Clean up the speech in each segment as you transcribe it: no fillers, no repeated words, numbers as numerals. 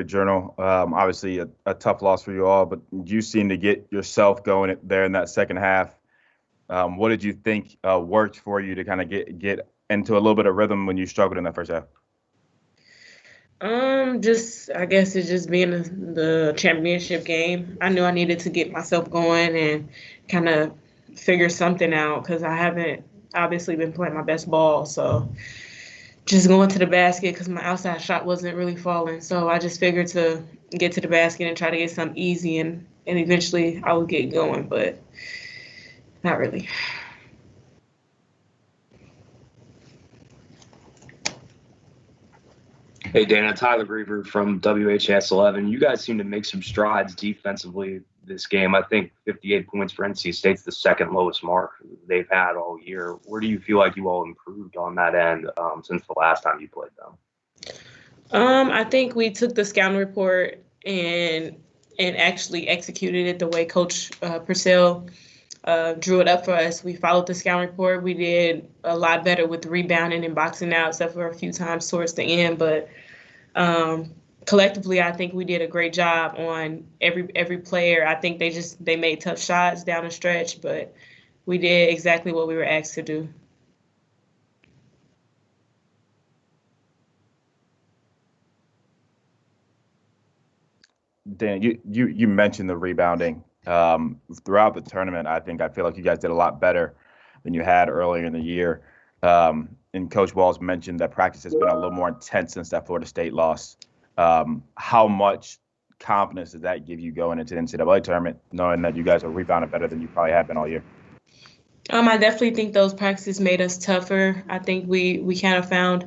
Journal. Obviously, a tough loss for you all, but you seem to get yourself going there in that second half. What did you think worked for you to kind of get into a little bit of rhythm when you struggled in that first half? Just I guess it's just being the championship game. I knew I needed to get myself going and kind of figure something out because I haven't obviously been playing my best ball. So just going to the basket because my outside shot wasn't really falling. So I just figured to get to the basket and try to get something easy and eventually I would get going, but not really. Hey, Dana, Tyler Griever from WHS 11. You guys seem to make some strides defensively this game. I think 58 points for NC State's the second lowest mark they've had all year. Where do you feel like you all improved on that end since the last time you played them? I think we took the scouting report and actually executed it the way Coach Purcell drew it up for us. We followed the scouting report. We did a lot better with rebounding and boxing out, except for a few times towards the end. But collectively, I think we did a great job on every player. I think they made tough shots down the stretch, but we did exactly what we were asked to do. Dan, you mentioned the rebounding throughout the tournament. I feel like you guys did a lot better than you had earlier in the year. And Coach Walls mentioned that practice has been a little more intense since that Florida State loss. How much confidence does that give you going into the NCAA tournament, knowing that you guys are rebounding better than you probably have been all year? I definitely think those practices made us tougher. I think we kind of found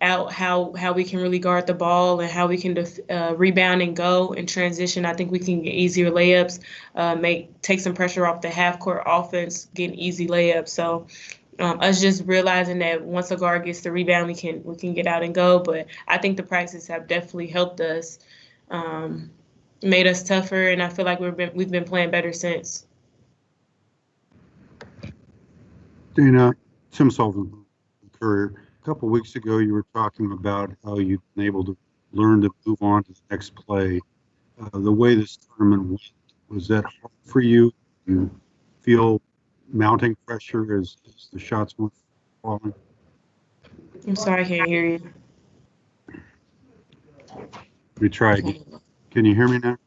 out how we can really guard the ball and how we can rebound and go and transition. I think we can get easier layups, take some pressure off the half court offense, getting easy layups. So us just realizing that once a guard gets the rebound, we can get out and go. But I think the practices have definitely helped us, made us tougher, and I feel like we've been playing better since. Dana, Tim Sullivan, Courier. A couple of weeks ago, you were talking about how you've been able to learn to move on to the next play. The way this tournament went, was that hard for you? You feel mounting pressure as the shots were falling? I'm sorry, I can't hear you. Let me try again. Can you hear me now?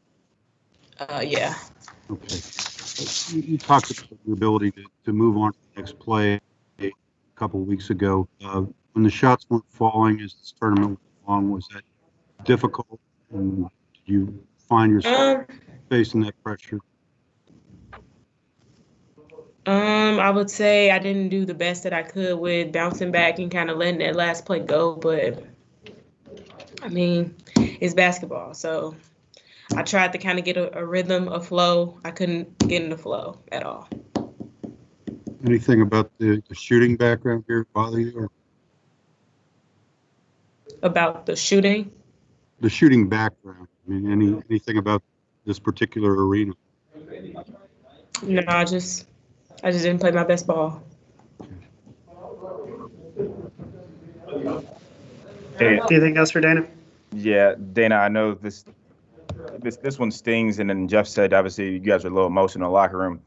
Yeah. Okay. You talked about your ability to move on to the next play a couple of weeks ago. When the shots weren't falling as this tournament went along, was that difficult? And did you find yourself facing that pressure? I would say I didn't do the best that I could with bouncing back and kind of letting that last play go, but I mean, it's basketball, so I tried to kind of get a rhythm, a flow. I couldn't get in the flow at all. Anything about the shooting background here bother you? Or? About the shooting? The shooting background. I mean, anything about this particular arena? No, I just didn't play my best ball. Anything else for Dana? Yeah, Dana, I know this one stings, and then Jeff said obviously you guys are a little emotional in the locker room.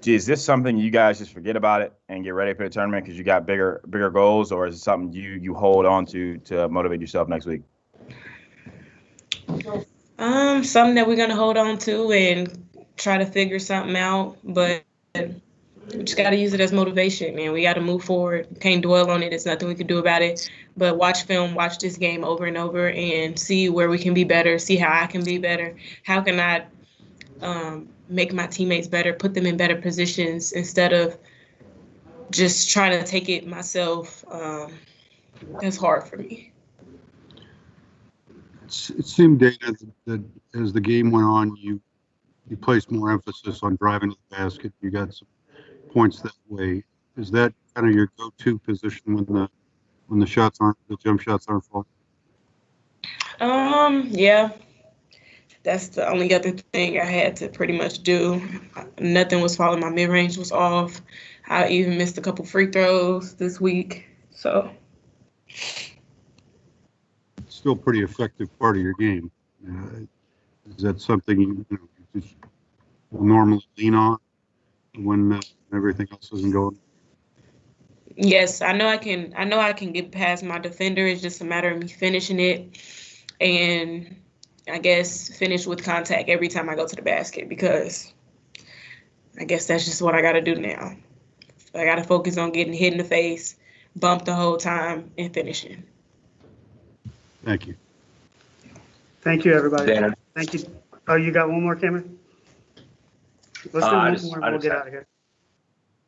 Is this something you guys just forget about it and get ready for the tournament because you got bigger goals, or is it something you hold on to motivate yourself next week? Something that we're gonna hold on to and try to figure something out, but we just got to use it as motivation, man. We got to move forward. Can't dwell on it. There's nothing we can do about it. But watch film, watch this game over and over, and see where we can be better, see how I can be better. How can I make my teammates better, put them in better positions instead of just trying to take it myself. That's hard for me. It seemed, Dana, that as the game went on, you placed more emphasis on driving to the basket. You got some points that way. Is that kind of your go-to position when the jump shots aren't falling? Yeah. That's the only other thing I had to pretty much do. Nothing was falling. My mid-range was off. I even missed a couple free throws this week. So still a pretty effective part of your game. Is that something you just will normally lean on when everything else isn't going? Yes, I know I can get past my defender. It's just a matter of me finishing it, and I guess finish with contact every time I go to the basket, because I guess that's just what I got to do now. I got to focus on getting hit in the face, bump the whole time, and finishing. Thank you. Thank you, everybody. Dana. Thank you. Oh, you got one more, Cameron? Let's do one more and we'll get out of here.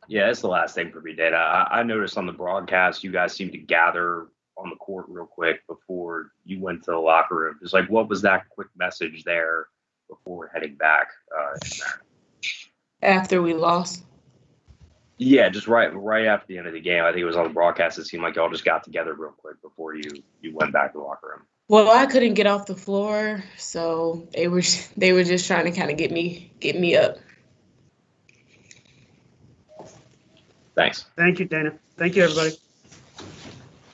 Yeah, that's the last thing for me, Dana. I noticed on the broadcast you guys seemed to gather on the court real quick before you went to the locker room. Just like, what was that quick message there before heading back? After we lost. Yeah, just right after the end of the game. I think it was on the broadcast. It seemed like y'all just got together real quick before you went back to the locker room. Well, I couldn't get off the floor, so they were just trying to kind of get me up. Thanks. Thank you, Dana. Thank you, everybody.